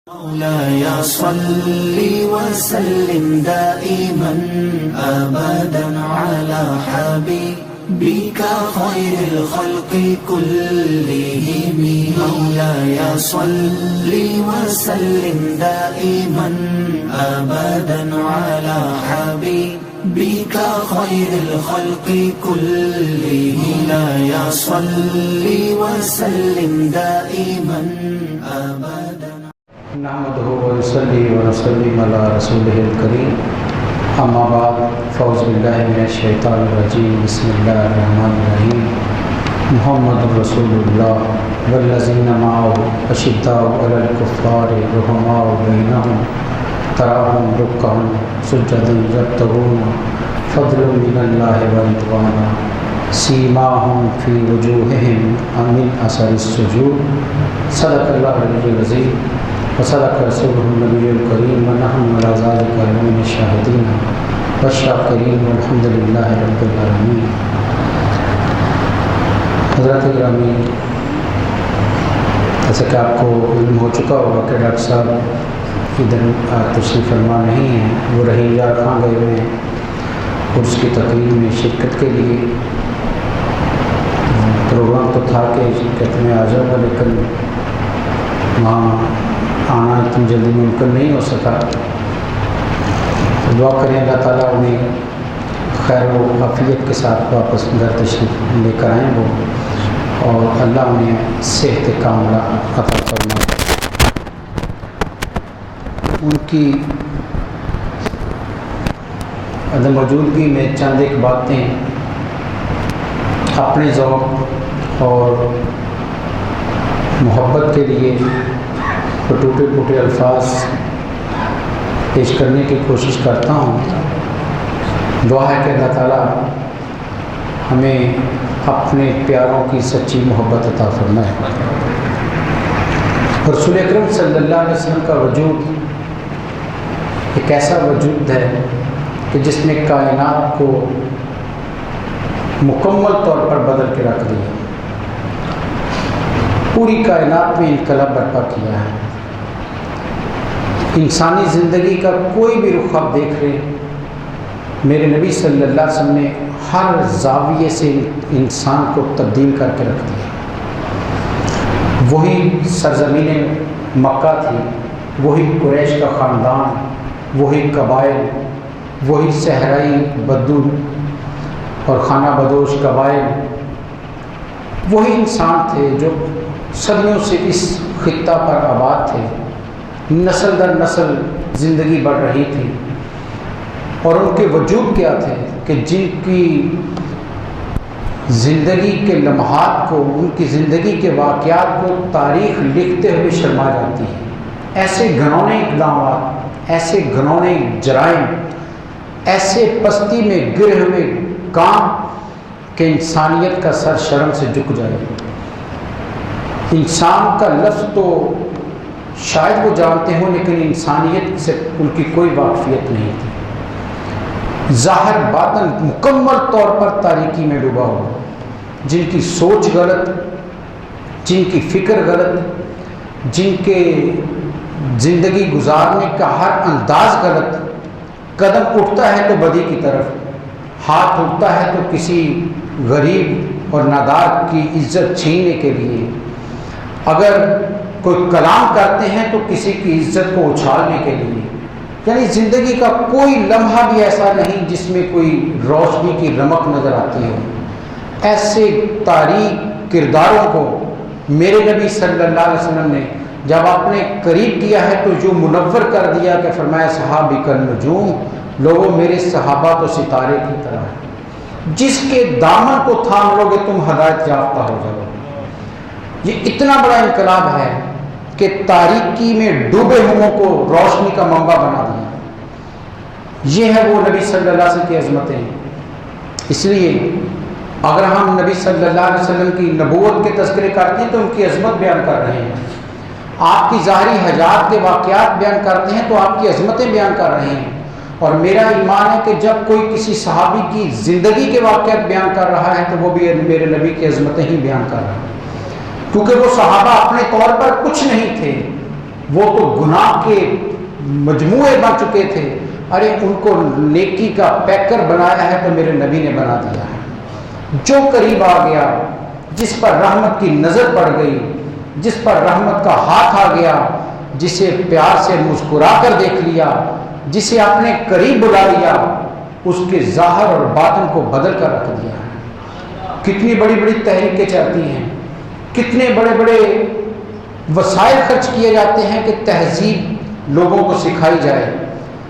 مولاي صل وسلم دائما أبدا على حبيبك خير الخلق كلهم. مولاي صل وسلم دائما أبدا على حبيبك خير الخلق كلهم. مولاي صل وسلم دائما أبدا. نحمده ونصلي ونسلم على رسوله الكريم. اما بعد فاعوذ باللہ من الشیطان الرجیم. بسم اللہ الرحمن الرحیم. محمد رسول اللہ والذین معه اشداء علی الکفار رحماء بینہم تراہم رکعا سجدا یبتغون فضلا من اللہ ورضوانا سیماہم فی وجوہہم من اثر السجود. صدق اللہ العلی العظیم وصدق رسولہ النبی الکریم ونحن علی ذلک من الشاہدین والشاکرین والحمد للہ رب العالمین. حضرت گرامی، جیسے کہ آپ کو علم ہو چکا ہوگا کہ ڈاکٹر صاحب ادھر تشریف فرما نہیں ہیں، وہ رحیل خان گئے ہوئے ہیں عرس کی تقریب میں شرکت کے لیے. پروگرام تو تھا کہ شرکت میں آ جاؤں گا، لیکن وہاں آنا اتنی جلدی ممکن نہیں ہو سکا. دعا کریں اللہ تعالیٰ انہیں خیر و عافیت کے ساتھ واپس گھر تشریف لے کر آئیں وہ، اور اللہ انہیں صحت کاملہ عطا فرمائے. ان کی عدم موجودگی میں چند ایک باتیں اپنے ذوق اور محبت کے لیے ٹوٹے پھوٹے الفاظ پیش کرنے کی کوشش کرتا ہوں. دعا ہے کہ اللہ تعالیٰ ہمیں اپنے پیاروں کی سچی محبت عطا فرمائے. رسول اکرم صلی اللہ علیہ وسلم کا وجود ایک ایسا وجود ہے کہ جس نے کائنات کو مکمل طور پر بدل کے رکھ دیا. پوری کائنات میں انقلاب برپا کیا ہے. انسانی زندگی کا کوئی بھی رخ آپ دیکھ رہے، میرے نبی صلی اللہ علیہ وسلم نے ہر زاویے سے انسان کو تبدیل کر کے رکھ دیا. وہی سرزمین مکہ تھی، وہی قریش کا خاندان، وہی قبائل، وہی صحرائی بدو اور خانہ بدوش قبائل، وہی انسان تھے جو صدیوں سے اس خطہ پر آباد تھے. نسل در نسل زندگی بڑھ رہی تھی، اور ان کے وجود کیا تھے کہ جن کی زندگی کے لمحات کو، ان کی زندگی کے واقعات کو تاریخ لکھتے ہوئے شرما جاتی ہے. ایسے گھنونے اقدامات، ایسے گھنونے جرائم، ایسے پستی میں گرے ہوئے کام کہ انسانیت کا سر شرم سے جھک جائے. انسان کا لفظ تو شاید وہ جانتے ہوں، لیکن انسانیت سے ان کی کوئی واقفیت نہیں تھی. ظاہر باطن مکمل طور پر تاریکی میں ڈوبا ہوا، جن کی سوچ غلط، جن کی فکر غلط، جن کے زندگی گزارنے کا ہر انداز غلط. قدم اٹھتا ہے تو بدی کی طرف، ہاتھ اٹھتا ہے تو کسی غریب اور نادار کی عزت چھیننے کے لیے، اگر کوئی کلام کرتے ہیں تو کسی کی عزت کو اچھالنے کے لیے. یعنی زندگی کا کوئی لمحہ بھی ایسا نہیں جس میں کوئی روشنی کی رمق نظر آتی ہو. ایسے تاریک کرداروں کو میرے نبی صلی اللہ علیہ وسلم نے جب اپنے قریب کیا ہے تو جو منور کر دیا کہ فرمایا صحابی کالنجوم، لوگوں میرے صحابہ تو ستارے کی طرح ہیں، جس کے دامن کو تھام لوگے تم ہدایت یافتہ ہو جاؤ. یہ اتنا بڑا انقلاب ہے کہ تاریکی میں ڈوبے ہوئوں کو روشنی کا منبع بنا دیا. یہ ہے وہ نبی صلی اللہ علیہ وسلم کی عظمتیں. اس لیے اگر ہم نبی صلی اللہ علیہ وسلم کی نبوت کے تذکرے کرتے ہیں تو ان کی عظمت بیان کر رہے ہیں. آپ کی ظاہری حیات کے واقعات بیان کرتے ہیں تو آپ کی عظمتیں بیان کر رہے ہیں. اور میرا ایمان ہے کہ جب کوئی کسی صحابی کی زندگی کے واقعات بیان کر رہا ہے تو وہ بھی میرے نبی کی عظمتیں ہی بیان کر رہا ہے. کیونکہ وہ صحابہ اپنے طور پر کچھ نہیں تھے، وہ تو گناہ کے مجموعے بن چکے تھے، ارے ان کو نیکی کا پیکر بنایا ہے تو میرے نبی نے بنا دیا ہے۔ جو قریب آ گیا، جس پر رحمت کی نظر پڑ گئی، جس پر رحمت کا ہاتھ آ گیا، جسے پیار سے مسکرا کر دیکھ لیا، جسے اپنے قریب بلا لیا، اس کے ظاہر اور باطن کو بدل کر رکھ دیا ہے۔ کتنی بڑی بڑی تحریکیں چلتی ہیں، کتنے بڑے بڑے وسائل خرچ کیے جاتے ہیں کہ تہذیب لوگوں کو سکھائی جائے،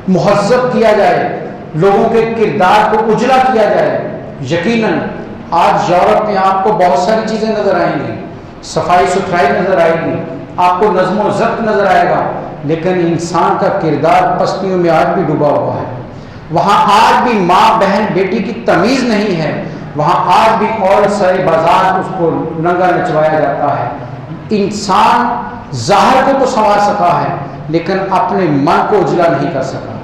مہذب کیا جائے، لوگوں کے کردار کو اجلا کیا جائے۔ یقیناً آج یورپ میں آپ کو بہت ساری چیزیں نظر آئیں گی، صفائی ستھرائی نظر آئے گی، آپ کو نظم و ضبط نظر آئے گا، لیکن انسان کا کردار پستیوں میں آج بھی ڈوبا ہوا ہے۔ وہاں آج بھی ماں بہن بیٹی کی تمیز نہیں ہے، وہاں آج بھی عورت سرے بازار اس کو ننگا نچوایا جاتا ہے۔ انسان ظاہر کو تو سنوار سکا ہے لیکن اپنے من کو اجلا نہیں کر سکا،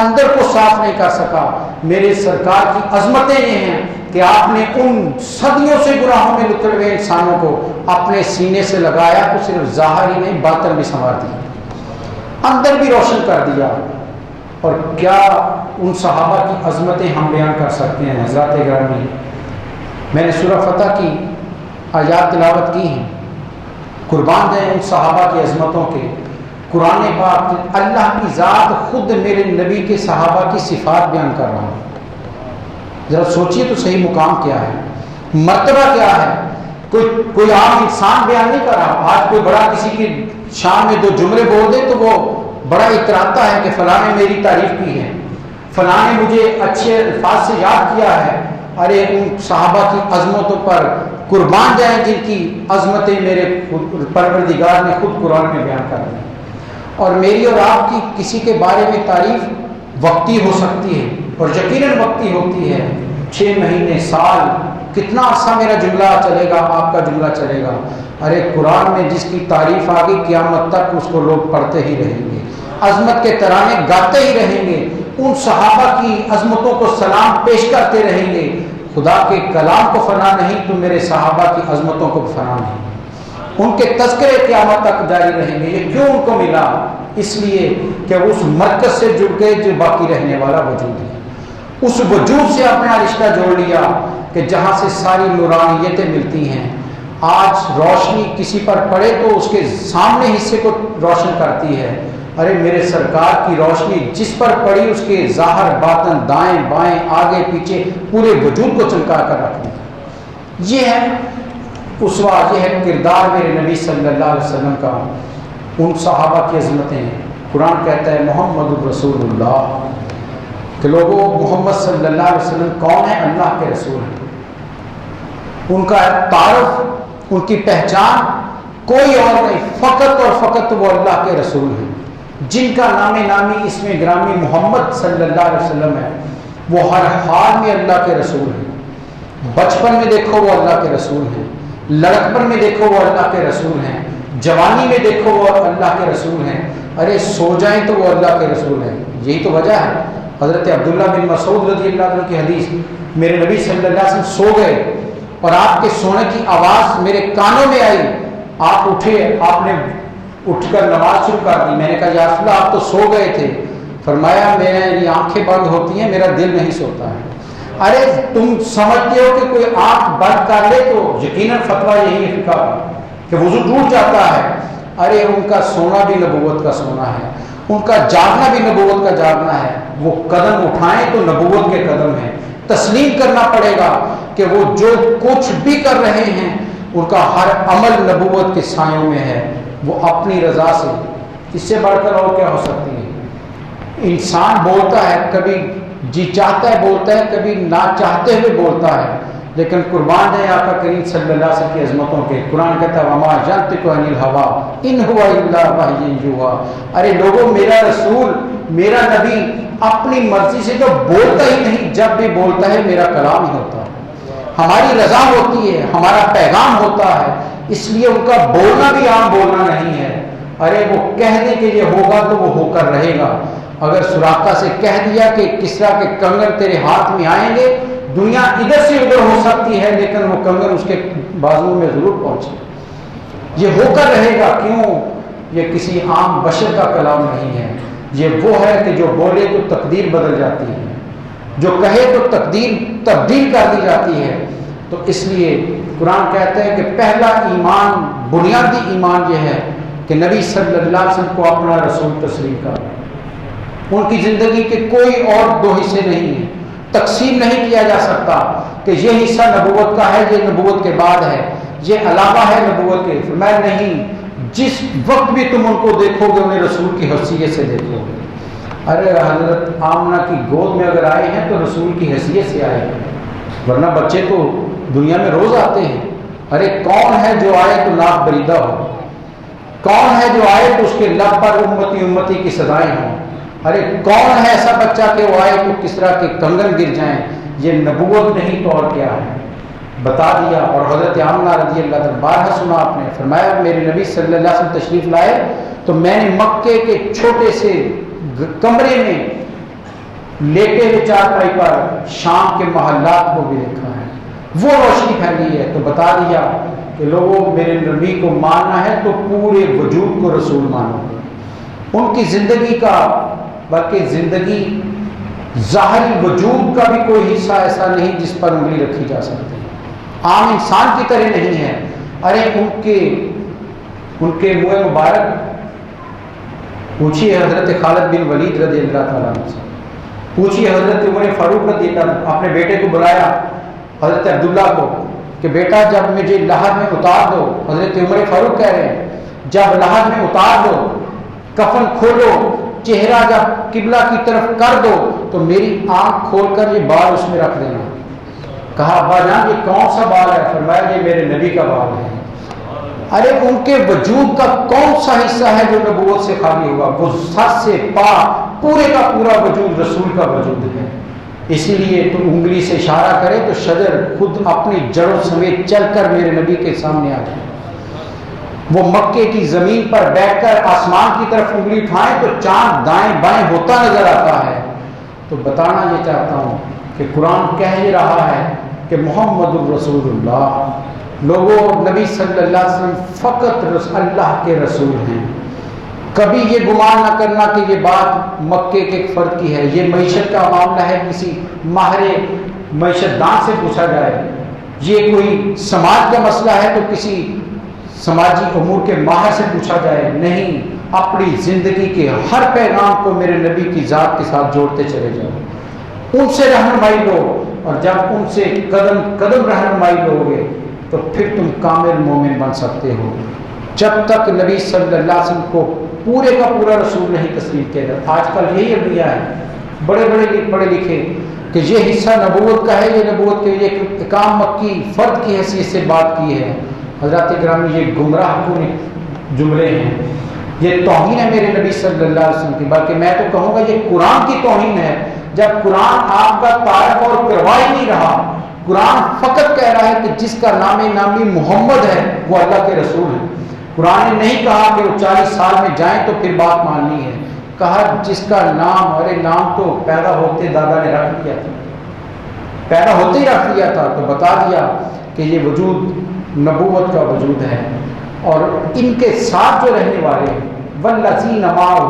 اندر کو صاف نہیں کر سکا۔ میرے سرکار کی عظمتیں یہ ہیں کہ آپ نے ان صدیوں سے گناہوں میں لتڑ ہوئے انسانوں کو اپنے سینے سے لگایا تو صرف ظاہر ہی نہیں باطن بھی سنوار دیا، اندر بھی روشن کر دیا۔ اور کیا ان صحابہ کی عظمتیں ہم بیان کر سکتے ہیں؟ حضرات گرامی، میں نے سورہ فتح کی آیات تلاوت کی ہیں، قربان جائیں ان صحابہ کی عظمتوں کے۔ قرآن پاک اللہ کی ذات خود میرے نبی کے صحابہ کی صفات بیان کر رہا ہوں۔ ذرا سوچئے تو صحیح مقام کیا ہے، مرتبہ کیا ہے۔ کوئی عام انسان بیان نہیں کر رہا۔ آج کوئی بڑا کسی کی شان میں دو جملے بول دے تو وہ بڑا اتراتا ہے کہ فلاں نے میری تعریف کی ہے، فلاں نے مجھے اچھے الفاظ سے یاد کیا ہے۔ ارے ان صحابہ کی عظمتوں پر قربان جائیں جن کی عظمتیں میرے پروردگار نے خود قرآن میں بیان کر دی۔ اور میری اور آپ کی کسی کے بارے میں تعریف وقتی ہو سکتی ہے، اور یقیناً وقتی ہوتی ہے، 6 مہینے، سال، کتنا عرصہ میرا جملہ چلے گا، آپ کا جملہ چلے گا۔ ارے قرآن میں جس کی تعریف آگے قیامت تک اس کو لوگ پڑھتے ہی رہیں گے، عظمت کے ترانے گاتے ہی رہیں گے، ان صحابہ کی عظمتوں کو سلام پیش کرتے رہیں گے۔ خدا کے کلام کو فنا نہیں تو میرے صحابہ کی عظمتوں کو فنا نہیں، ان کے تذکرے قیامت تک جاری رہیں گے۔ یہ کیوں ان کو ملا؟ اس لیے کہ وہ اس مرکز سے جڑ گئے جو باقی رہنے والا وجود ہے، اس وجود سے اپنا رشتہ جوڑ لیا کہ جہاں سے ساری نورانیتیں ملتی ہیں۔ آج روشنی کسی پر پڑے تو اس کے سامنے حصے کو روشن کرتی ہے۔ ارے میرے سرکار کی روشنی جس پر پڑی اس کے ظاہر باطن دائیں بائیں آگے پیچھے پورے وجود کو چمکا کر رکھ دیا۔ یہ ہے اسوہ، یہ ہے کردار میرے نبی صلی اللہ علیہ وسلم کا، ان صحابہ کی عظمتیں ہیں۔ قرآن کہتا ہے محمد الرسول اللہ، کہ لوگوں محمد صلی اللہ علیہ وسلم کون ہے؟ اللہ کے رسول ہیں۔ ان کا تعارف، ان کی پہچان کوئی اور نہیں، فقط اور فقط وہ اللہ کے رسول ہیں، جن کا نام نامی اسم گرامی محمد صلی اللہ علیہ وسلم ہے۔ وہ ہر حال میں اللہ کے رسول ہیں۔ بچپن میں دیکھو وہ اللہ کے رسول ہیں، لڑکپن میں دیکھو وہ اللہ کے رسول ہیں، جوانی میں دیکھو وہ اللہ کے رسول ہیں، ارے سو جائیں تو وہ اللہ کے رسول ہیں۔ یہی تو وجہ ہے۔ حضرت عبداللہ بن مسعود رضی اللہ عنہ کی حدیث، میرے نبی صلی اللہ علیہ وسلم سو گئے اور آپ کے سونے کی آواز میرے کانوں میں آئی، آپ اٹھے، آپ نے اٹھ کر نماز شروع کر دی۔ میں نے کہا یا رسول اللہ آپ تو سو گئے تھے۔ فرمایا میری آنکھیں بند ہوتی ہیں، میرا دل نہیں سوتا ہے۔ ارے تم سمجھتے ہو کہ کوئی آنکھ بند کر لے تو یقیناً فتویٰ یہی ہے فقہ کہ وضو ٹوٹ جاتا ہے۔ ارے ان کا سونا بھی نبوت کا سونا ہے، ان کا جاگنا بھی نبوت کا جاگنا ہے۔ وہ قدم اٹھائیں تو نبوت کے قدم ہیں۔ تسلیم کرنا پڑے گا کہ وہ جو کچھ بھی کر رہے ہیں ان کا ہر عمل نبوت کے سایوں میں ہے۔ وہ اپنی رضا سے، اس سے بڑھ کر اور کیا ہو سکتی ہے؟ انسان بولتا ہے، کبھی جی چاہتا ہے بولتا ہے، کبھی نہ چاہتے ہوئے بولتا ہے، لیکن قربان جائیں آقا کریم صلی اللہ علیہ وسلم کی عظمتوں کے۔ قرآن کہتا ہے وما ینطق عن الہوی ان ہوا الا وحی یوحی۔ ارے لوگوں، میرا رسول، میرا نبی اپنی مرضی سے تو بولتا ہی نہیں، جب بھی بولتا ہے میرا کلام ہی ہوتا ہے، ہماری رضا ہوتی ہے، ہمارا پیغام ہوتا ہے، اس لیے ان کا بولنا بھی عام بولنا نہیں ہے۔ ارے وہ کہہ دیں کہ یہ ہوگا تو وہ ہو کر رہے گا۔ اگر سراقہ سے کہہ دیا کہ کسریٰ کے کنگن تیرے ہاتھ میں آئیں گے، دنیا ادھر سے ادھر ہو سکتی ہے لیکن وہ کنگن اس کے بازو میں ضرور پہنچے، یہ ہو کر رہے گا۔ کیوں؟ یہ کسی عام بشر کا کلام نہیں ہے، یہ وہ ہے کہ جو بولے تو تقدیر بدل جاتی ہے، جو کہے تو تقدیر تبدیل کر دی جاتی ہے۔ تو اس لیے قرآن کہتے ہیں کہ پہلا ایمان، بنیادی ایمان یہ ہے کہ نبی صلی اللہ علیہ وسلم کو اپنا رسول تسلیم کرنا۔ ان کی زندگی کے کوئی اور دو حصے نہیں ہیں، تقسیم نہیں کیا جا سکتا کہ یہ حصہ نبوت کا ہے، یہ نبوت کے بعد ہے، یہ علاوہ ہے نبوت کے۔ فرمایا نہیں، جس وقت بھی تم ان کو دیکھو گے انہیں رسول کی حیثیت سے دیکھو گے۔ ارے حضرت آمنہ کی گود میں اگر آئے ہیں تو رسول کی حیثیت سے آئے ہیں، ورنہ بچے تو دنیا میں روز آتے ہیں۔ ارے کون ہے جو آئے تو ناک بریدہ ہو، کون ہے جو آئے تو اس کے لب پر امتی امتی کی صدائیں ہوں۔ ارے کون ہے ایسا بچہ کہ وہ آئے تو کس طرح کے کنگن گر جائیں۔ یہ نبوت نہیں تو اور کیا ہے، بتا دیا۔ اور حضرت آمنہ رضی اللہ عنہ بارہا سنا آپ نے، فرمایا میرے نبی صلی اللہ علیہ وسلم تشریف لائے تو میں نے مکے کے چھوٹے سے کمرے میں لیٹے ہوئے چارپائی پر شام کے محلات کو بھی دیکھا ہے، وہ روشنی پھیلی ہے۔ تو بتا دیا کہ لوگوں میرے نبی کو ماننا ہے تو پورے وجود کو رسول مانو۔ ان کی زندگی کا، بلکہ زندگی ظاہری وجود کا بھی کوئی حصہ ایسا نہیں جس پر انگلی رکھی جا سکتی، عام انسان کی طرح نہیں ہے۔ ارے ان کے منہ مبارک پوچھیے حضرت خالد بن ولید رضی اللہ تعالیٰ عنہ سے، پوچھیے حضرت عمر فاروق رضی اللہ عنہ، اپنے بیٹے کو بلایا حضرت عبداللہ کو کہ بیٹا جب مجھے لحد میں اتار دو، حضرت عمر فاروق کہہ رہے ہیں جب لحد میں اتار دو، کفن کھولو، چہرہ جب قبلہ کی طرف کر دو تو میری آنکھ کھول کر یہ بال اس میں رکھ دینا۔ کہا ابا جان یہ کون سا بال ہے؟ فرمایا یہ میرے نبی کا بال ہے۔ ارے ان کے وجود کا کون سا حصہ ہے جو نبوت سے خالی ہوگا؟ وہ سر سے پا پورے کا پورا وجود رسول کا وجود ہے۔ اسی لیے تو انگلی سے اشارہ کرے تو شجر خود اپنی جڑوں سمیت چل کر میرے نبی کے سامنے آ جائے۔ وہ مکے کی زمین پر بیٹھ کر آسمان کی طرف انگلی اٹھائیں تو چاند دائیں بائیں ہوتا نظر آتا ہے۔ تو بتانا یہ چاہتا ہوں کہ قرآن کہہ یہ رہا ہے کہ محمد الرسول اللہ، لوگوں نبی صلی اللہ علیہ وسلم فقط اللہ کے رسول ہیں۔ کبھی یہ گمان نہ کرنا کہ یہ بات مکے کے ایک فرد کی ہے، یہ معیشت کا معاملہ ہے، کسی ماہر معیشت دان سے پوچھا جائے۔ یہ کوئی سماج کا مسئلہ ہے تو کسی سماجی امور کے ماہر سے پوچھا جائے۔ نہیں، اپنی زندگی کے ہر پیغام کو میرے نبی کی ذات کے ساتھ جوڑتے چلے جاؤ، ان سے رہنمائی لو، اور جب ان سے قدم قدم رہنمائی لو گے تو پھر تم کامل مومن بن سکتے ہو۔ جب تک نبی صلی اللہ علیہ وسلم کو پورے کا پورا رسول نہیں تسلیم کیا جاتا۔ آج کل یہی رویہ ہے، بڑے پڑھے لکھے کہ یہ حصہ نبوت کا ہے، یہ نبوت کے لیے اقام مکی فرد کی حیثیت سے بات کی ہے۔ حضرات گرامی یہ گمراہ کن جملے ہیں، یہ توہین ہے میرے نبی صلی اللہ علیہ وسلم کی، بلکہ میں تو کہوں گا یہ قرآن کی توہین ہے۔ جب قرآن آپ کا تعارف اور کروا ہی نہیں رہا، قرآن فقط کہہ رہا ہے کہ جس کا نام نامی محمد ہے وہ اللہ کے رسول ہے۔ قرآن نے نہیں کہا کہ وہ 40 سال میں جائیں تو پھر بات ماننی ہے، کہا جس کا نام، ارے نام تو پیدا ہوتے دادا نے رکھ دیا تھا، پیدا ہوتے ہی رکھ دیا تھا، تو بتا دیا کہ یہ وجود نبوت کا وجود ہے۔ اور ان کے ساتھ جو رہنے والے ہیں والذین معہ،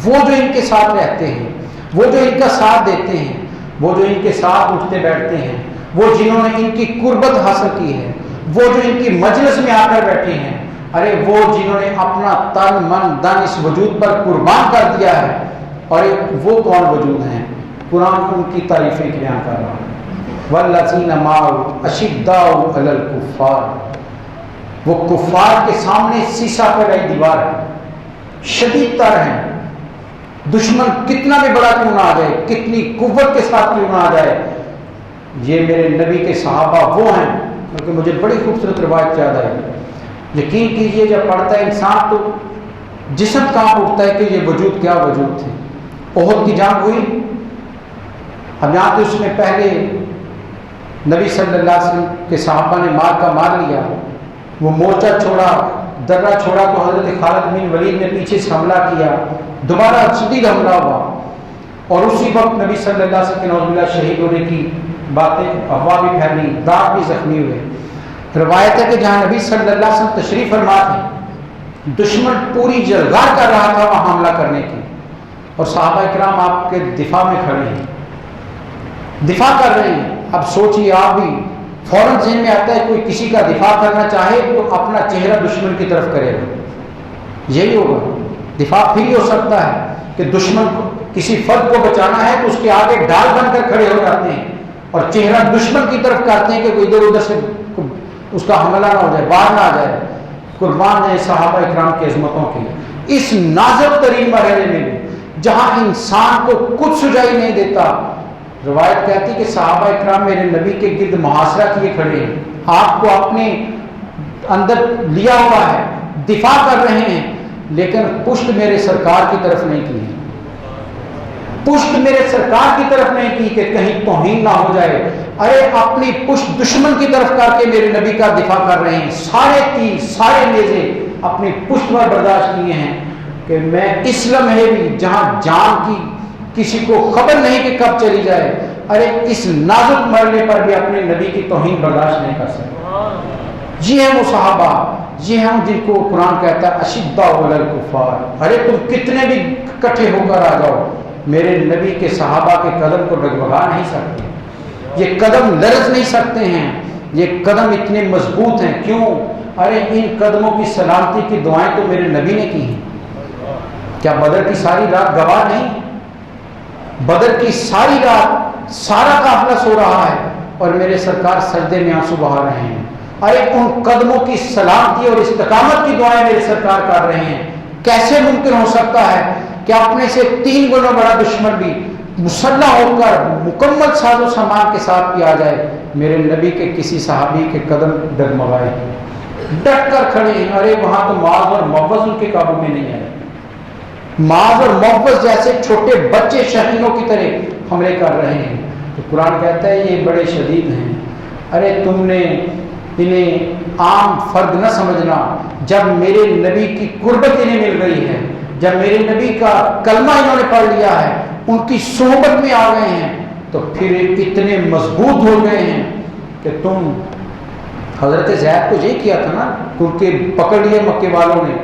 وہ جو ان کے ساتھ رہتے ہیں، وہ جو ان کا ساتھ دیتے ہیں، وہ جو ان کے ساتھ اٹھتے بیٹھتے ہیں، وہ جنہوں نے ان کی قربت حاصل کی ہے، وہ جو ان کی مجلس میں آ کر بیٹھے ہیں، ارے وہ جنہوں نے اپنا تن من دن اس وجود پر قربان کر دیا ہے، اور وہ کون وجود ہیں؟ قرآن ان کی تعریفیں بیان کر رہا ہے۔ والذین معہ اشداء علی الکفار، وہ کفار کے سامنے سیسا پر ایک دیوار ہے، شدید تر ہیں، دشمن کتنا بھی بڑا کیوں نہ آ جائے، کتنی قوت کے ساتھ کیوں نہ آ جائے۔ یہ میرے نبی کے صحابہ وہ ہیں، کیونکہ مجھے بڑی خوبصورت روایت یاد آئی۔ یقین کیجئے جب پڑھتا ہے انسان تو جسم کانپ اٹھتا ہے کہ یہ وجود کیا وجود تھے۔ احد کی جنگ ہوئی، اب یہاں تو اس میں پہلے نبی صلی اللہ علیہ وسلم کے صحابہ نے مار کا مار لیا، وہ مورچہ چھوڑا، درہ چھوڑا تو حضرت خالد بن ولید نے پیچھے سے حملہ کیا، دوبارہ شدید حملہ ہوا، اور اسی وقت نبی صلی اللہ علیہ وسلم کے نعوذ باللہ شہید ہونے کی باتیں افواہ بھی پھیلی، داغ بھی زخمی ہوئے۔ روایت ہے کہ جہاں نبی صلی اللہ علیہ وسلم تشریف فرما تھے دشمن پوری جلگار کر رہا تھا وہاں حملہ کرنے کی، اور صحابہ کرام آپ کے دفاع میں کھڑے ہیں، دفاع کر رہے ہیں۔ اب سوچیے آپ بھی، فوراً ذہن میں آتا ہے کوئی کسی کا دفاع کرنا چاہے تو اپنا چہرہ دشمن کی طرف کرے گا، یہی ہوگا۔ دفاع پھر ہی ہو سکتا ہے کہ دشمن کو کسی فرد کو بچانا ہے تو اس کے آگے ڈال بن کر کھڑے ہو جاتے ہیں اور چہرہ دشمن کی طرف کرتے ہیں کہ کوئی ادھر ادھر سے اس کا حملہ نہ ہو جائے، باہر نہ آ جائے۔ قربان جائیں صحابہ اکرام کی عظمتوں کے اس نازک ترین مرحلے میں جہاں انسان کو کچھ سجائی نہیں دیتا، روایت کہتی کہ صحابہ اکرام میرے نبی کے گرد محاصرہ کیے کھڑے ہیں، آپ کو اپنے اندر لیا ہوا ہے، دفاع کر رہے ہیں، لیکن پشت میرے سرکار کی طرف نہیں کی ہے، پشت میرے سرکار کی طرف نہیں کی کہ کہیں توہین نہ ہو جائے۔ ارے اپنی پشت دشمن کی طرف کر کے میرے نبی کا دفاع کر رہے ہیں، سارے تیر سارے نیزے اپنی پشت پر برداشت کیے ہیں کہ میں اس لمحے بھی جہاں جان کی کسی کو خبر نہیں کہ کب چلی جائے، ارے اس نازک مرحلے پر بھی اپنے نبی کی توہین برداشت نہیں کر سکتے۔ یہ ہیں وہ صحابہ، یہ ہیں جن کو قرآن کہتا ہے اشداء علی الکفار۔ ارے تم کتنے بھی اکٹھے ہو کر آ جاؤ، میرے نبی کے صحابہ کے قدم کو ڈگمگا نہیں سکتے، یہ قدم لرز نہیں سکتے ہیں، یہ قدم اتنے مضبوط ہیں۔ کیوں؟ ارے ان قدموں کی سلامتی کی دعائیں تو میرے نبی نے کی ہیں۔ کیا بدر کی ساری رات گواہ نہیں؟ بدر کی ساری رات سارا قافلہ سو رہا ہے اور میرے سرکار سجدے میں آنسو بہا رہے ہیں۔ ارے ان قدموں کی سلامتی اور استقامت کی دعائیں میرے سرکار کر رہے ہیں۔ کیسے ممکن ہو سکتا ہے کہ اپنے سے 3 گنا بڑا دشمن بھی مسلح ہو کر مکمل ساز و سامان کے ساتھ بھی آ جائے، میرے نبی کے کسی صحابی کے قدم ڈگمگائے، ڈٹ کر کھڑے ہیں۔ ارے وہاں تو معاذ اور محفوظ ان کے قابو میں نہیں آئے، معاذ اور محفوظ جیسے چھوٹے بچے شہینوں کی طرح حملے کر رہے ہیں۔ تو قرآن کہتا ہے یہ بڑے شدید ہیں۔ ارے تم نے انہیں عام فرد نہ سمجھنا، جب میرے نبی کی قربت انہیں مل گئی ہے، جب میرے نبی کا کلمہ انہوں نے پڑھ لیا ہے، ان کی صحبت میں آ گئے ہیں، تو پھر اتنے مضبوط ہو گئے ہیں کہ تم حضرت زید کو یہ کیا تھا نا، کیونکہ پکڑ لیے مکے والوں نے،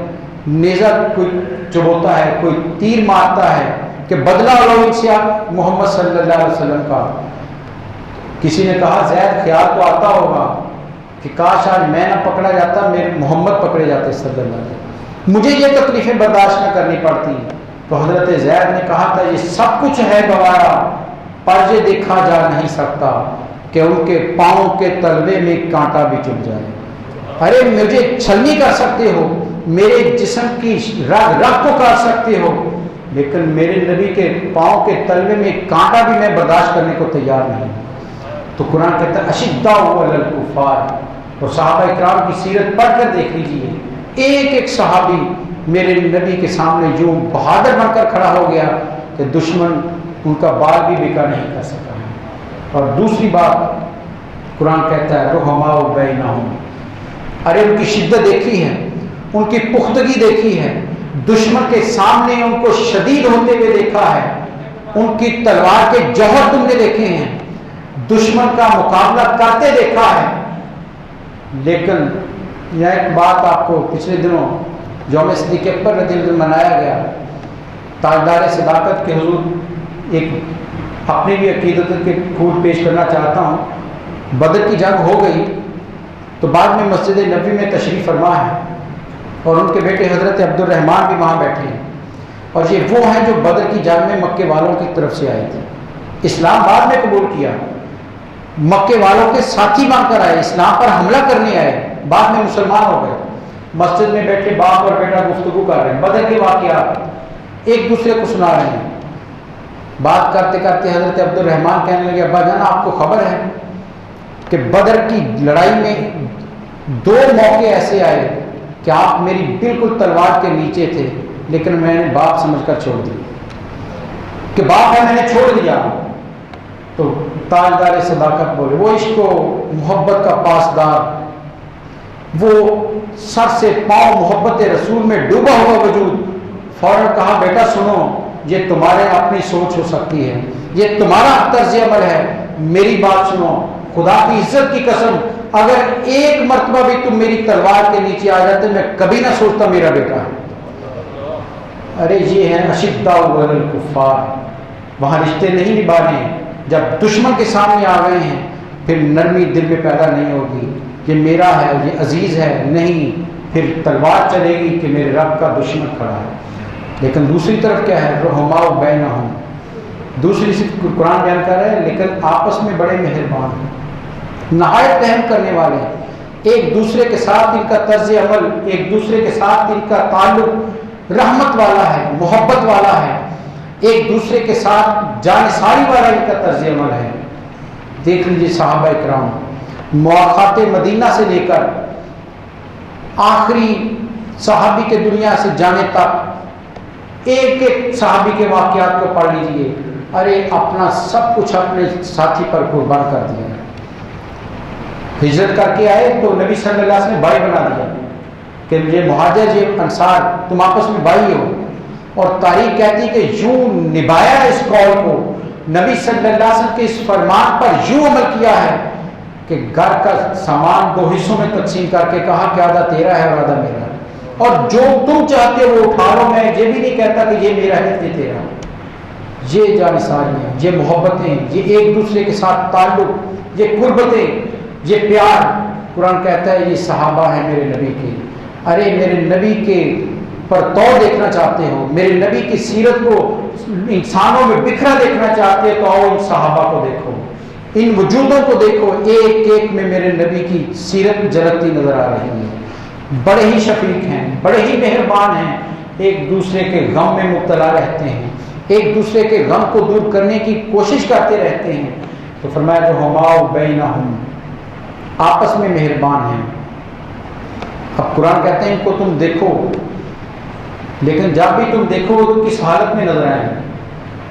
نیزہ کوئی چبوتا ہے، کوئی تیر مارتا ہے کہ بدلہ لو ان سے محمد صلی اللہ علیہ وسلم کا۔ کسی نے کہا زید خیال تو آتا ہوگا کہ کاش آج میں نہ پکڑا جاتا، میرے محمد پکڑے جاتے صلی اللہ علیہ وسلم، مجھے یہ تکلیفیں برداشت نہ کرنی پڑتی۔ تو حضرت زید نے کہا تھا یہ سب کچھ ہے گوارا، پر یہ دیکھا جا نہیں سکتا کہ ان کے پاؤں کے تلوے میں کانٹا بھی چبھ جائے۔ ارے مجھے چھلنی کر سکتے ہو، میرے جسم کی رگ رگ کو کاٹ سکتے ہو، لیکن میرے نبی کے پاؤں کے تلوے میں کانٹا بھی میں برداشت کرنے کو تیار نہیں۔ تو قرآن کہتا ہے اشداء علی الکفار۔ اور صحابہ اکرام کی سیرت پڑھ کر دیکھ لیجیے، ایک ایک صحابی میرے نبی کے سامنے جو بہادر بن کر کھڑا ہو گیا کہ دشمن ان کا بال بھی بیکا نہیں کر سکا۔ اور دوسری بات قرآن کہتا ہے رحماء بینہم۔ ارے ان کی شدت دیکھی ہے، ان کی پختگی دیکھی ہے، دشمن کے سامنے ان کو شدید ہوتے ہوئے دیکھا ہے، ان کی تلوار کے جوہر تم نے دیکھے ہیں، دشمن کا مقابلہ کرتے دیکھا ہے۔ لیکن یہ ایک بات آپ کو پچھلے دنوں یوم صدیق اکبر رضی اللہ عنہ منایا گیا، تاجدار صداقت کے حضور ایک اپنی بھی عقیدت کے پھول پیش کرنا چاہتا ہوں۔ بدر کی جنگ ہو گئی تو بعد میں مسجد نبوی میں تشریف فرما ہے اور ان کے بیٹے حضرت عبد الرحمن بھی وہاں بیٹھے ہیں، اور یہ وہ ہیں جو بدر کی جنگ میں مکے والوں کی طرف سے آئے تھے، اسلام بعد میں قبول کیا، مکے والوں کے ساتھی بن کر آئے، اسلام پر حملہ کرنے آئے، بعد میں مسلمان ہو گئے۔ مسجد میں بیٹھے باپ اور بیٹا گفتگو کر رہے ہیں، بدر کے واقعات ایک دوسرے کو سنا رہے ہیں۔ بات کرتے کرتے حضرت عبد الرحمن کہنے لگے ابا جان آپ کو خبر ہے کہ بدر کی لڑائی میں 2 موقع ایسے آئے کہ آپ میری بالکل تلوار کے نیچے تھے، لیکن میں نے باپ سمجھ کر چھوڑ دیا، کہ باپ ہے میں نے چھوڑ دیا۔ تو تاجدار صداقت بولے، وہ عشق و محبت کا پاسدار، وہ سر سے پاؤں محبت رسول میں ڈوبا ہوا وجود، فوراً کہا بیٹا سنو، یہ تمہارے اپنی سوچ ہو سکتی ہے، یہ تمہارا طرز عمل ہے، میری بات سنو، خدا کی عزت کی قسم اگر ایک مرتبہ بھی تم میری تلوار کے نیچے آ جاتے میں کبھی نہ سوچتا میرا بیٹا ہے۔ ارے یہ ہے اشداء علی الکفار، وہاں رشتے نہیں نبھانے ہیں۔ جب دشمن کے سامنے آ گئے ہیں پھر نرمی دل میں پیدا نہیں ہوگی، یہ میرا ہے، یہ عزیز ہے، نہیں، پھر تلوار چلے گی کہ میرے رب کا دشمن کھڑا ہے۔ لیکن دوسری طرف کیا ہے؟ رحماء بینہم، دوسری صرف قرآن بیان کر رہا ہے لیکن آپس میں بڑے مہربان ہیں، نہایت رحم کرنے والے ہیں، ایک دوسرے کے ساتھ ان کا طرز عمل، ایک دوسرے کے ساتھ ان کا تعلق رحمت والا ہے، محبت والا ہے، ایک دوسرے کے ساتھ جانثاری والا ان کا طرز عمل ہے۔ دیکھ لیجیے صحابہ اکرام، مواقعات مدینہ سے لے کر آخری صحابی کے دنیا سے جانے تک ایک ایک صحابی کے واقعات کو پڑھ لیجیے، ارے اپنا سب کچھ اپنے ساتھی پر قربان کر دیا۔ ہجرت کر کے آئے تو نبی صلی اللہ علیہ وسلم نے بھائی بنا دیا کہ یہ مہاجر یہ انصار تم آپس میں بھائی ہو، اور تاریخ کہتی کہ یوں نبھایا اس قول کو، نبی صلی اللہ علیہ وسلم کے اس فرمان پر یوں عمل کیا ہے کہ گھر کا سامان دو حصوں میں تقسیم کر کے کہا کہ آدھا تیرا ہے اور آدھا میرا ہے، اور جو تم چاہتے ہو وہ اٹھا لو، میں یہ بھی نہیں کہتا کہ یہ میرا ہے یہ تیرا ہے۔ یہ جانثاریاں، یہ محبتیں، یہ ایک دوسرے کے ساتھ تعلق، یہ قربتیں، یہ پیار، قرآن کہتا ہے یہ صحابہ ہیں میرے نبی کے۔ ارے میرے نبی کے پرتو دیکھنا چاہتے ہو، میرے نبی کی سیرت کو انسانوں میں بکھرا دیکھنا چاہتے ہو تو آؤ ان صحابہ کو دیکھو، ان وجودوں کو دیکھو، ایک ایک میں میرے نبی کی سیرت جھلکتی نظر آ رہی ہے۔ بڑے ہی شفیق ہیں، بڑے ہی مہربان ہیں، ایک دوسرے کے غم میں مبتلا رہتے ہیں، ایک دوسرے کے غم کو دور کرنے کی کوشش کرتے رہتے ہیں۔ تو فرمایا رحماء بینہم، آپس میں مہربان ہیں۔ اب قرآن کہتے ہیں ان کو تم دیکھو، لیکن جب بھی تم دیکھو تو کس حالت میں نظر آئیں؟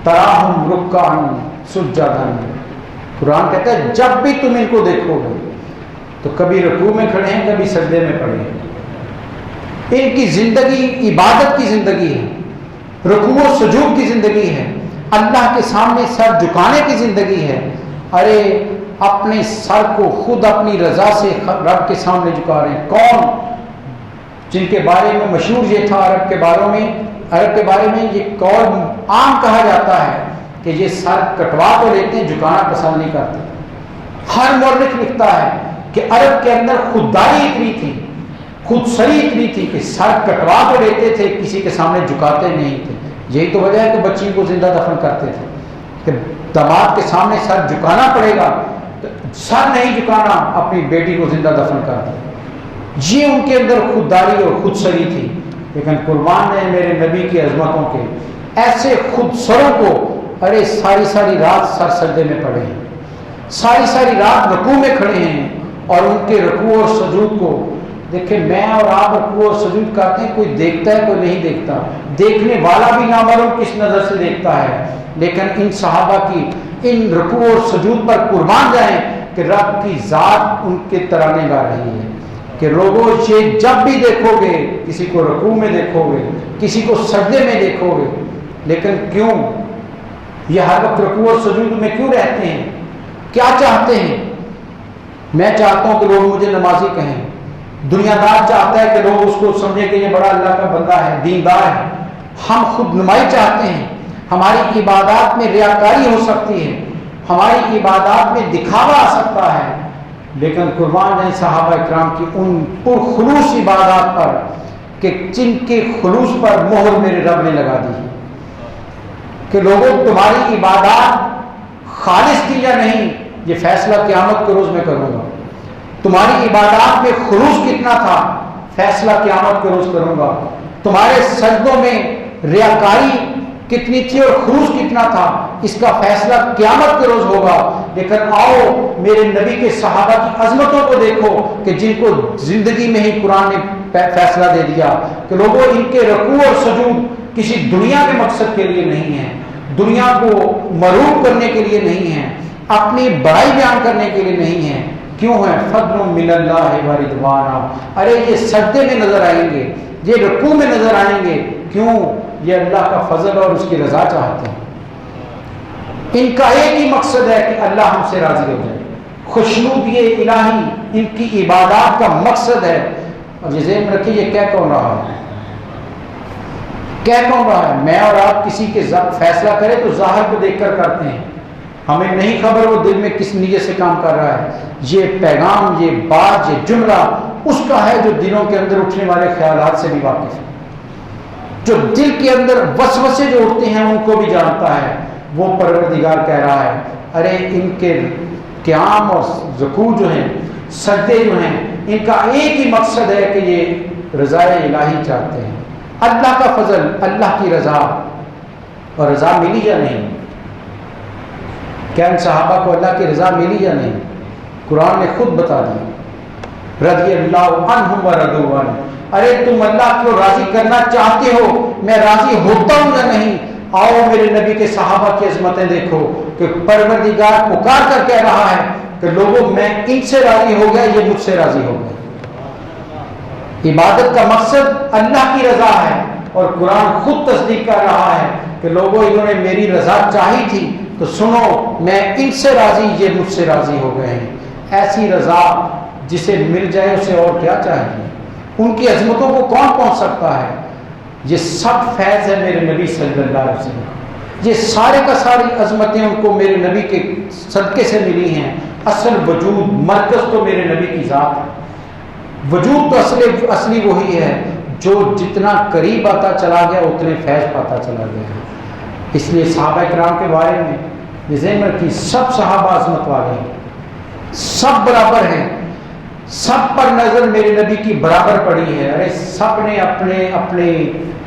تراہم رکعا سجدا، قرآن کہتا ہے جب بھی تم ان کو دیکھو گے تو کبھی رکوع میں کھڑے ہیں، کبھی سجدے میں پڑے ہیں۔ ان کی زندگی عبادت کی زندگی ہے، رکوع و سجود کی زندگی ہے، اللہ کے سامنے سر جھکانے کی زندگی ہے۔ ارے اپنے سر کو خود اپنی رضا سے رب کے سامنے جھکا رہے ہیں۔ کون؟ جن کے بارے میں مشہور یہ تھا عرب کے بارے میں یہ قول عام کہا جاتا ہے کہ یہ سر کٹوا تو لیتے ہیں، جھکانا پسند نہیں کرتے۔ ہر مورخ لکھتا ہے کہ عرب کے اندر خودداری اتنی تھی، خودسری اتنی تھی کہ سر کٹوا تو لیتے تھے، کسی کے سامنے جھکاتے نہیں تھے۔ یہی تو وجہ ہے کہ بچی کو زندہ دفن کرتے تھے کہ داماد کے سامنے سر جھکانا پڑے گا، تو سر نہیں جھکانا، اپنی بیٹی کو زندہ دفن کر دیا۔ یہ ان کے اندر خودداری اور خودسری تھی۔ لیکن قربان نے میرے نبی کی عظمتوں کے ایسے خود سروں کو، ارے ساری ساری رات سر سجدے میں پڑے ہیں، ساری ساری رات رکوع میں کھڑے ہیں، اور ان کے رکوع اور سجود کو دیکھیں۔ میں اور آپ رکوع اور سجود کرتے ہیں، کوئی دیکھتا ہے کوئی نہیں دیکھتا، دیکھنے والا بھی نامعلوم کس نظر سے دیکھتا ہے، لیکن ان صحابہ کی ان رکوع اور سجود پر قربان جائیں کہ رب کی ذات ان کے ترانے گا رہی ہے کہ لوگوں یہ جب بھی دیکھو گے، کسی کو رکوع میں دیکھو گے، کسی کو سجدے میں دیکھو گے، لیکن کیوں یہ ہر وقت رکوع اور سجود میں کیوں رہتے ہیں؟ کیا چاہتے ہیں؟ میں چاہتا ہوں کہ لوگ مجھے نمازی کہیں، دنیا دار چاہتا ہے کہ لوگ اس کو سمجھیں کہ یہ بڑا اللہ کا بندہ ہے، دیندار ہے۔ ہم خود نمائی چاہتے ہیں، ہماری عبادات میں ریاکاری ہو سکتی ہے، ہماری عبادات میں دکھاوا آ سکتا ہے، لیکن قربان جائیں صحابہ اکرام کی ان پرخلوص عبادات پر کہ جن کے خلوص پر مہر میرے رب نے لگا دی کہ لوگوں تمہاری عبادات خالص کی یا نہیں یہ فیصلہ قیامت کے روز میں کروں گا، تمہاری عبادات میں خلوص کتنا تھا فیصلہ قیامت کے روز کروں گا، تمہارے سجدوں میں ریاکاری کتنی تھی اور خلوص کتنا تھا اس کا فیصلہ قیامت کے روز ہوگا۔ لیکن آؤ میرے نبی کے صحابہ کی عظمتوں کو دیکھو کہ جن کو زندگی میں ہی قرآن نے فیصلہ دے دیا کہ لوگوں ان کے رکوع اور سجود کسی دنیا کے مقصد کے لیے نہیں ہے، دنیا کو مروب کرنے کے لیے نہیں ہے، اپنی بڑائی بیان کرنے کے لیے نہیں ہے۔ کیوں ہے؟ فضل من اللہ و رضوان، ارے یہ سجدے میں نظر آئیں گے، یہ رکوع میں نظر آئیں گے، کیوں؟ یہ اللہ کا فضل اور اس کی رضا چاہتے ہیں۔ ان کا ایک ہی مقصد ہے کہ اللہ ہم سے راضی ہو جائے، خوشنودی الہی ان کی عبادات کا مقصد ہے۔ اور یہ ذہن میں رکھیے، یہ کہہ کون رہا ہے؟ کہہ کون رہا ہے؟ میں اور آپ کسی کے فیصلہ کریں تو ظاہر کو دیکھ کر کرتے ہیں، ہمیں نہیں خبر وہ دل میں کس نیت سے کام کر رہا ہے۔ یہ پیغام، یہ بات، یہ جملہ اس کا ہے جو دلوں کے اندر اٹھنے والے خیالات سے بھی واقف ہے، جو دل کے اندر وسوسے جو اٹھتے ہیں ان کو بھی جانتا ہے۔ وہ پروردگار کہہ رہا ہے ارے ان کے قیام اور رکوع جو ہیں، سجدے جو ہیں، ان کا ایک ہی مقصد ہے کہ یہ رضا الہی چاہتے ہیں، اللہ کا فضل، اللہ کی رضا۔ اور رضا ملی یا نہیں؟ کیا ان صحابہ کو اللہ کی رضا ملی یا نہیں؟ قرآن نے خود بتا دیا، رضی اللہ عنہم ورضوا عنہ۔ ارے تم اللہ کو راضی کرنا چاہتے ہو، میں راضی ہوتا ہوں یا نہیں؟ آؤ میرے نبی کے صحابہ کی عظمتیں دیکھو کہ پروردگار پکار کر کہہ رہا ہے کہ لوگوں میں ان سے راضی ہو گیا، یہ مجھ سے راضی ہو گیا۔ عبادت کا مقصد اللہ کی رضا ہے، اور قرآن خود تصدیق کر رہا ہے کہ لوگوں انہوں نے میری رضا چاہی تھی تو سنو میں ان سے راضی، یہ مجھ سے راضی ہو گئے ہیں۔ ایسی رضا جسے مل جائے اسے اور کیا چاہیے؟ ان کی عظمتوں کو کون پہنچ سکتا ہے؟ یہ سب فیض ہے میرے نبی صلی اللہ علیہ وسلم، یہ سارے کا ساری عظمتیں ان کو میرے نبی کے صدقے سے ملی ہیں۔ اصل وجود، مرکز تو میرے نبی کی ذات ہے، وجود تو اصلی وہی ہے، جو جتنا قریب آتا چلا گیا اتنے فیض پاتا چلا گیا۔ اس لیے صحابہ کرام کے بارے میں یہ ذہن میں رکھیے، سب صحابہ عظمت والے ہیں، سب برابر ہیں، سب پر نظر میرے نبی کی برابر پڑی ہے۔ ارے سب نے اپنے اپنے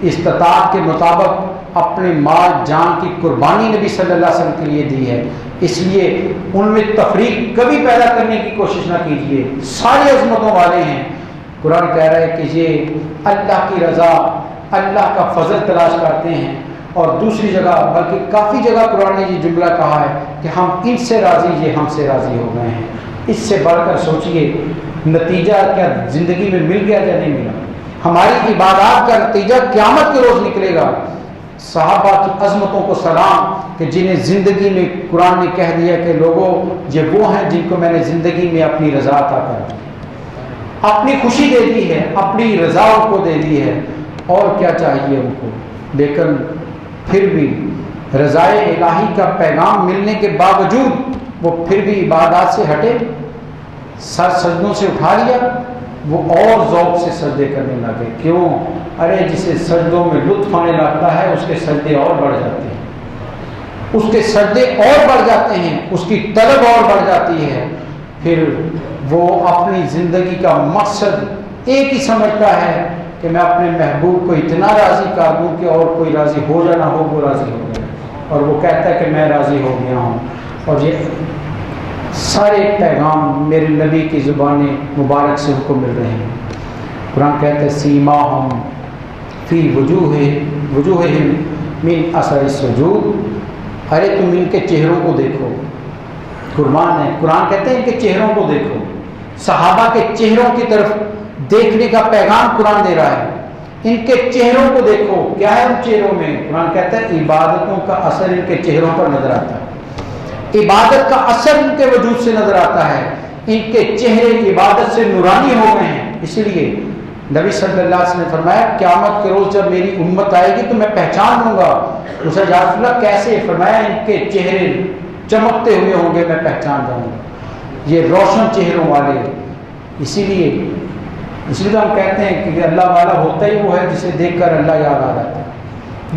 استطاعت کے مطابق اپنے مال جان کی قربانی نبی صلی اللہ علیہ وسلم کے لیے دی ہے، اس لیے ان میں تفریق کبھی پیدا کرنے کی کوشش نہ کیجیے، ساری عظمتوں والے ہیں۔ قرآن کہہ رہا ہے کہ یہ اللہ کی رضا، اللہ کا فضل تلاش کرتے ہیں، اور دوسری جگہ بلکہ کافی جگہ قرآن نے یہ جملہ کہا ہے کہ ہم ان سے راضی، یہ ہم سے راضی ہو گئے ہیں۔ اس سے بڑھ کر سوچئے نتیجہ کیا زندگی میں مل گیا یا نہیں ملا؟ ہماری عبادات کا نتیجہ قیامت کے روز نکلے گا۔ صحابہ کی عظمتوں کو سلام کہ جنہیں زندگی میں قرآن نے کہہ دیا کہ لوگوں یہ وہ ہیں جن کو میں نے زندگی میں اپنی رضا عطا کر، اپنی خوشی دے دی ہے، اپنی رضا ان کو دے دی ہے، اور کیا چاہیے ان کو؟ لیکن پھر بھی رضا الہی کا پیغام ملنے کے باوجود وہ پھر بھی عبادات سے ہٹے، سر سجدوں سے اٹھا لیا، وہ اور ذوق سے سجدے کرنے لگے۔ کیوں؟ ارے جسے سجدوں میں لطف آنے لگتا ہے اس کے سجدے اور بڑھ جاتے ہیں، اس کے سجدے اور بڑھ جاتے ہیں، اس کی طلب اور بڑھ جاتی ہے۔ پھر وہ اپنی زندگی کا مقصد ایک ہی سمجھتا ہے کہ میں اپنے محبوب کو اتنا راضی کر دوں کہ اور کوئی راضی ہو یا نہ ہو وہ راضی ہو گیا، اور وہ کہتا ہے کہ میں راضی ہو گیا ہوں۔ اور یہ سارے پیغام میرے نبی کی زبان مبارک سے ان کو مل رہے ہیں۔ قرآن کہتا ہے سیماہم فی وجوہہم من اثر السجود۔ ارے تم ان کے چہروں کو دیکھو، قرآن کہتے ہیں ان کے چہروں کو دیکھو، صحابہ کے چہروں کی طرف دیکھنے کا پیغام قرآن دے رہا ہے۔ ان کے چہروں کو دیکھو، کیا ہے ان چہروں میں؟ قرآن کہتا ہے عبادتوں کا اثر ان کے چہروں پر نظر آتا ہے، عبادت کا اثر ان کے وجود سے نظر آتا ہے، ان کے چہرے عبادت سے نورانی ہو گئے ہیں۔ اس لیے نبی صلی اللہ علیہ وسلم نے فرمایا قیامت کے روز جب میری امت آئے گی تو میں پہچان لوں گا۔ اسے یا رسول اللہ کیسے؟ فرمایا ان کے چہرے چمکتے ہوئے ہوں گے، میں پہچان جاؤں گا، یہ روشن چہروں والے۔ اسی لیے تو ہم کہتے ہیں کہ اللہ والا ہوتا ہی وہ ہے جسے دیکھ کر اللہ یاد آ جاتا ہے،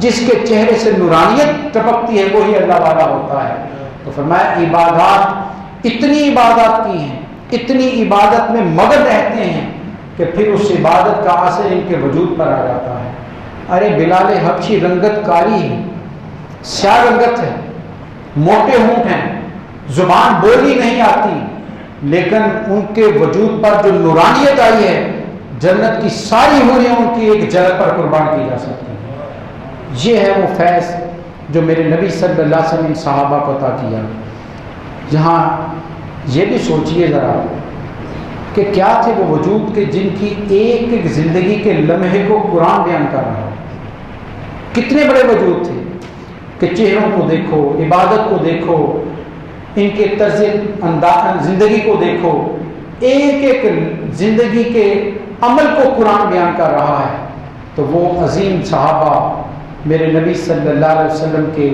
جس کے چہرے سے نورانیت ٹپکتی ہے وہی اللہ والا ہوتا ہے۔ تو فرمایا عبادات، اتنی عبادات کی ہیں، اتنی عبادت میں مگن رہتے ہیں کہ پھر اس عبادت کا اثر ان کے وجود پر آ جاتا ہے۔ ارے بلال حبشی رنگت کاری ہے، سیاہ رنگت ہے، موٹے ہونٹ ہیں، زبان بولی نہیں آتی، لیکن ان کے وجود پر جو نورانیت آئی ہے جنت کی ساری حوریاں ان کی ایک جھلک پر قربان کی جا سکتی ہیں۔ یہ ہے وہ فیض جو میرے نبی صلی اللہ علیہ وسلم صحابہ کو عطا کیا۔ جہاں یہ بھی سوچئے ذرا کہ کیا تھے وہ وجود کے جن کی ایک ایک زندگی کے لمحے کو قرآن بیان کر رہا ہے، کتنے بڑے وجود تھے کہ چہروں کو دیکھو، عبادت کو دیکھو، ان کے طرز زندگی کو دیکھو، ایک ایک زندگی کے عمل کو قرآن بیان کر رہا ہے۔ تو وہ عظیم صحابہ، میرے نبی صلی اللہ علیہ وسلم کے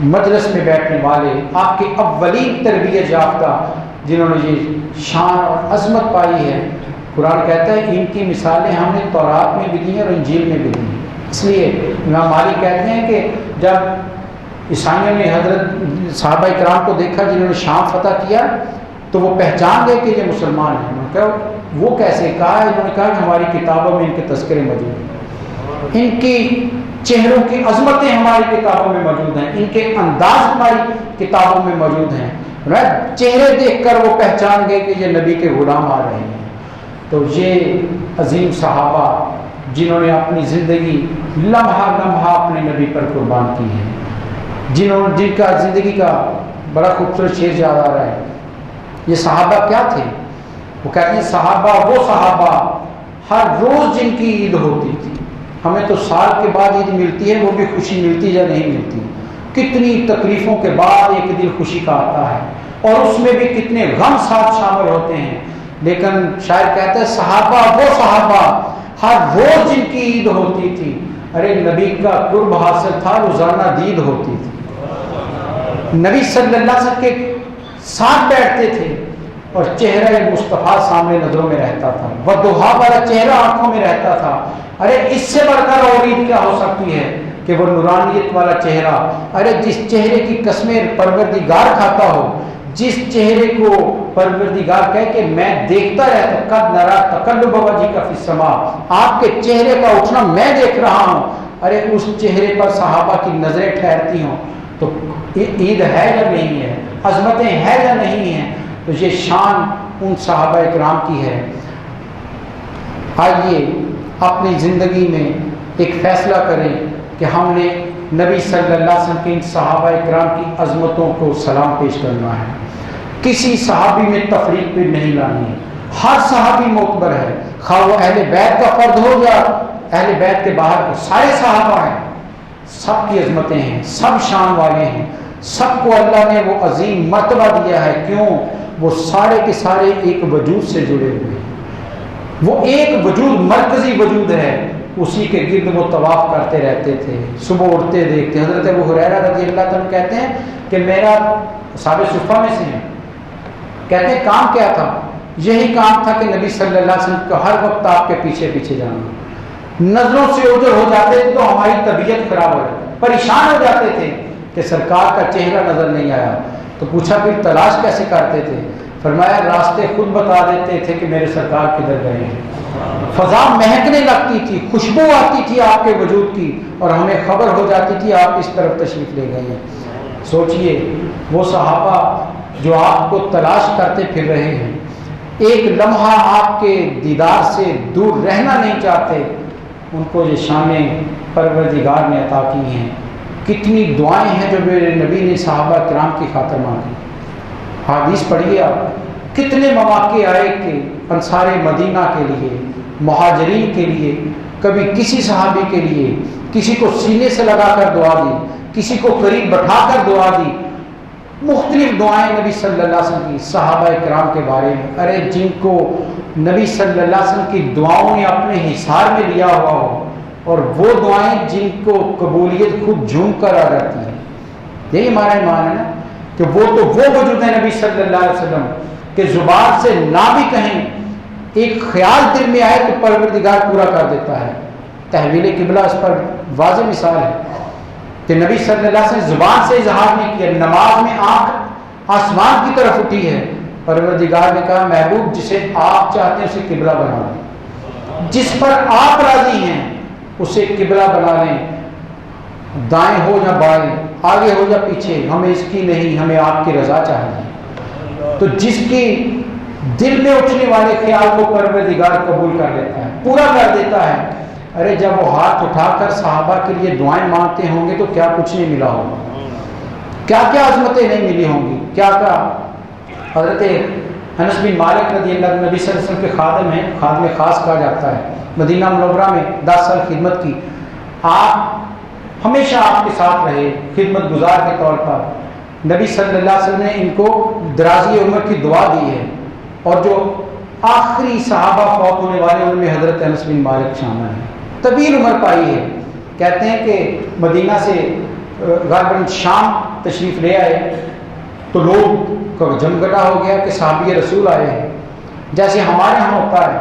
مجلس میں بیٹھنے والے، آپ کے اولین تربیت یافتہ، جنہوں نے یہ شان اور عظمت پائی ہے، قرآن کہتا ہے ان کی مثالیں ہم نے تورات میں بھی دی ہیں اور انجیل میں بھی دی ہیں۔ اس لیے امام مالک کہتے ہیں کہ جب عیسائیوں نے حضرت صحابہ کرام کو دیکھا جنہوں نے شام فتح کیا، تو وہ پہچان گئے کہ یہ مسلمان ہیں۔ انہوں نے کہا وہ کیسے؟ کہا انہوں نے کہا کہ ہماری کتابوں میں ان کے تذکرے موجود ہیں، ان کی چہروں کی عظمتیں ہماری کتابوں میں موجود ہیں، ان کے انداز ہماری کتابوں میں موجود ہیں۔ چہرے دیکھ کر وہ پہچان گئے کہ یہ نبی کے غلام آ رہے ہیں۔ تو یہ عظیم صحابہ جنہوں نے اپنی زندگی لمحہ لمحہ اپنے نبی پر قربان کی ہے، جن کا زندگی کا بڑا خوبصورت شعر یاد آ رہا ہے۔ یہ صحابہ کیا تھے؟ وہ کہتے ہیں صحابہ وہ صحابہ ہر روز جن کی عید ہوتی تھی۔ ہمیں تو سال کے بعد عید ملتی ہے، وہ بھی خوشی ملتی یا نہیں ملتی، کتنی تکلیفوں کے بعد ایک دن خوشی کا آتا ہے، اور اس میں بھی کتنے غم ساتھ شامل ہوتے ہیں۔ لیکن شاعر کہتے ہیں صحابہ وہ صحابہ ہر روز جن کی عید ہوتی تھی۔ ارے نبی کا قرب حاصل تھا، روزانہ دید ہوتی تھی، نبی صلی اللہ علیہ وسلم کے ساتھ بیٹھتے تھے اور چہرہ مصطفیٰ سامنے نظروں میں رہتا تھا، والضحیٰ والا چہرہ آنکھوں میں رہتا تھا۔ ارے اس سے بڑھ کر اور عید کیا ہو سکتی ہے کہ وہ نورانیت والا چہرہ، ارے جس چہرے کی قسمیں پروردگار کھاتا ہو، جس چہرے کو پروردگار کہے کہ میں دیکھتا رہتا، قد نرا تقلب وجہک فی السماء، آپ کے چہرے کا اٹھنا میں دیکھ رہا ہوں۔ ارے اس چہرے پر صحابہ کی نظریں ٹھہرتی ہوں تو عید ہے یا نہیں ہے، عظمتیں ہیں یا نہیں ہیں؟ تو یہ شان ان صحابہ اکرام کی ہے۔ آئیے اپنی زندگی میں ایک فیصلہ کریں کہ ہم نے نبی صلی اللہ علیہ وسلم کے ان صحابہ اکرام کی عظمتوں کو سلام پیش کرنا ہے، کسی صحابی میں تفریق بھی نہیں لانی ہے۔ ہر صحابی معتبر ہے، خواہ وہ اہل بیت کا فرد ہو یا اہل بیت کے باہر کے، سارے صحابہ ہیں، سب کی عظمتیں ہیں، سب شان والے ہیں، سب کو اللہ نے وہ عظیم مرتبہ دیا ہے۔ کیوں؟ وہ سارے کے سارے ایک وجود سے جڑے ہوئے ہیں، وہ ایک وجود مرکزی وجود ہے، اسی کے گرد وہ طواف کرتے رہتے تھے، صبح اٹھتے دیکھتے۔ حضرت ابو ہریرہ رضی اللہ تعالیٰ کہتے ہیں کہ میرا اصحاب صفہ میں سے ہیں، کہتے ہیں کام کیا تھا؟ یہی کام تھا کہ نبی صلی اللہ علیہ وسلم کا ہر وقت آپ کے پیچھے پیچھے جانا۔ نظروں سے اوجھل ہو جاتے تھے تو ہماری طبیعت خراب ہو جاتی، پریشان ہو جاتے تھے کہ سرکار کا چہرہ نظر نہیں آیا۔ تو پوچھا پھر تلاش کیسے کرتے تھے؟ فرمایا راستے خود بتا دیتے تھے کہ میرے سرکار کدھر گئے ہیں۔ فضا مہکنے لگتی تھی، خوشبو آتی تھی آپ کے وجود کی، اور ہمیں خبر ہو جاتی تھی آپ اس طرف تشریف لے گئے ہیں۔ سوچئے وہ صحابہ جو آپ کو تلاش کرتے پھر رہے ہیں، ایک لمحہ آپ کے دیدار سے دور رہنا نہیں چاہتے، ان کو یہ شانیں پروردگار نے عطا کی ہیں۔ کتنی دعائیں ہیں جو میرے نبی نے صحابہ کرام کی خاطر مانگی۔ حدیث پڑھیے آپ، کتنے مواقع آئے کہ انصار مدینہ کے لیے، مہاجرین کے لیے، کبھی کسی صحابی کے لیے، کسی کو سینے سے لگا کر دعا دی، کسی کو قریب بٹھا کر دعا دی، مختلف دعائیں نبی صلی اللہ علیہ وسلم کی صحابہ کرام کے بارے میں۔ ارے جن کو نبی صلی اللہ علیہ وسلم کی دعاؤں نے اپنے حصار میں لیا ہوا ہو، اور وہ دعائیں جن کو قبولیت خود جھوم کر آ جاتی ہے۔ یہی ہمارا ایمان ہے نا کہ وہ تو وہ وجود ہے نبی صلی اللہ علیہ وسلم کہ زبان سے نہ بھی کہیں، ایک خیال دل میں آئے تو پروردگار پورا کر دیتا ہے۔ تحویل قبلہ اس پر واضح مثال ہے کہ نبی صلی اللہ علیہ وسلم زبان سے اظہار نہیں کیا، نماز میں آنکھ آسمان کی طرف اٹھی ہے، پروردگار نے کہا محبوب جسے آپ چاہتے ہیں اسے قبلہ بنا لیں، جس پر آپ راضی ہیں اسے قبلہ بنا لیں، دائیں ہو یا بائیں، آگے ہو یا پیچھے، ہمیں اس کی نہیں، ہمیں آپ کی رضا چاہیے۔ تو جس کی دل میں اٹھنے والے خیال کو پروردگار قبول کر لیتا ہے، پورا کر دیتا ہے۔ ارے جب وہ ہاتھ اٹھا کر صحابہ کے لیے دعائیں مانگتے ہوں گے تو کیا کچھ نہیں ملا ہوگا، کیا کیا عظمتیں نہیں ملی ہوں گی، کیا کیا۔ حضرت انس بن مالک رضی اللہ عنہ نبی صلی اللہ علیہ وسلم کے خادم ہیں، خادم خاص کہا جاتا ہے، مدینہ منورہ میں 10 سال خدمت کی، آپ ہمیشہ آپ کے ساتھ رہے خدمت گزار کے طور پر۔ نبی صلی اللہ علیہ وسلم نے ان کو درازی عمر کی دعا دی ہے، اور جو آخری صحابہ فوت ہونے والے ان میں حضرت انس بن مالک شامل ہیں، طویل عمر پائی ہے۔ کہتے ہیں کہ مدینہ سے غالباً شام تشریف لے آئے تو لوگ کا جمگٹا ہو گیا کہ صحابی رسول آئے ہیں، جیسے ہمارے ہاں ہوتا ہے،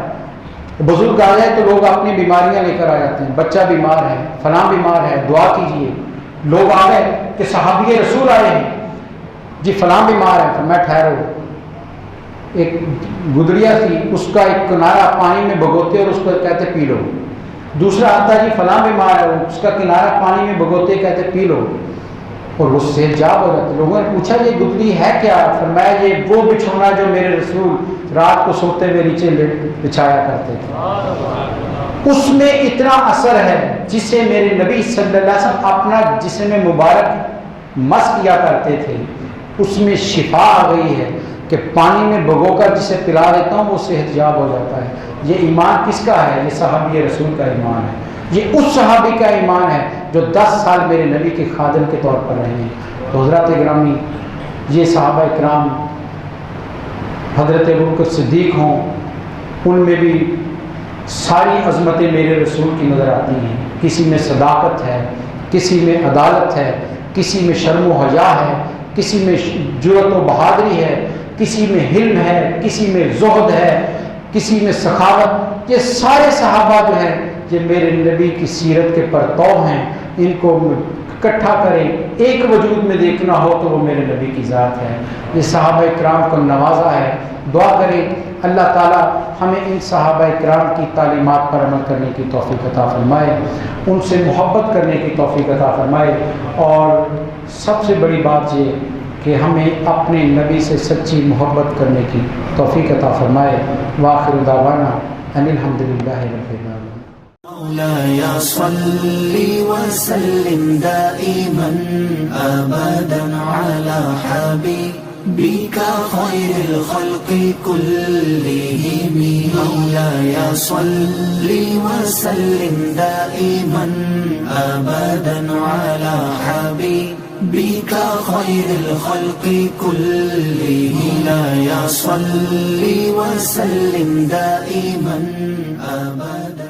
بزرگ آ جائے تو لوگ اپنی بیماریاں لے کر آ جاتے ہیں، بچہ بیمار ہے، فلاں بیمار ہے، دعا کیجیے۔ لوگ آ گئے کہ صحابی رسول آئے ہیں، جی فلاں بیمار ہے، فرمایا ٹھہرو، ایک گدڑیا تھی، اس کا ایک کنارہ پانی میں بھگوتے اور اس کو کہتے پی لو۔ دوسرا آتا جی فلاں بیمار ہے، اس کا کنارہ پانی میں بھگوتے کہتے پی لو، اور وہ صحتیاب ہو جاتے۔ لوگوں نے پوچھا یہ گدڑی ہے کیا؟ فرمایا یہ وہ بچھونا جو میرے رسول رات کو سوتے ہوئے نیچے بچھایا کرتے تھے، اس میں اتنا اثر ہے جسے میرے نبی صلی اللہ علیہ وسلم اپنا جسم مبارک مس کیا کرتے تھے، اس میں شفا آ گئی ہے کہ پانی میں بھگو کر جسے پلا دیتا ہوں وہ صحت یاب ہو جاتا ہے۔ یہ ایمان کس کا ہے؟ یہ صحابی رسول کا ایمان ہے، یہ اس صحابی کا ایمان ہے جو 10 سال میرے نبی کے خادم کے طور پر رہے ہیں۔ تو حضرات گرامی، یہ صحابہ اکرام حضرت ابوبکر صدیق ہوں، ان میں بھی ساری عظمتیں میرے رسول کی نظر آتی ہیں۔ کسی میں صداقت ہے، کسی میں عدالت ہے، کسی میں شرم و حیا ہے، کسی میں جرأت و بہادری ہے، کسی میں حلم ہے، کسی میں زہد ہے، کسی میں سخاوت۔ یہ سارے صحابہ جو ہیں یہ میرے نبی کی سیرت کے پرتو ہیں، ان کو اکٹھا کریں، ایک وجود میں دیکھنا ہو تو وہ میرے نبی کی ذات ہے۔ یہ صحابہ اکرام کو نوازا ہے، دعا کریں اللہ تعالی ہمیں ان صحابہ اکرام کی تعلیمات پر عمل کرنے کی توفیق عطا فرمائے، ان سے محبت کرنے کی توفیق عطا فرمائے، اور سب سے بڑی بات یہ کہ ہمیں اپنے نبی سے سچی محبت کرنے کی توفیق عطا فرمائے۔ وآخر دعوانا ان الحمدللہ رب العالمین۔ مولاي صل وسلم دائما أبدا على حبيبك خير الخلق كلهم، مولاي صل وسلم دائما أبدا على حبيبك خير الخلق كلهم، مولاي صل وسلم دائما أبدا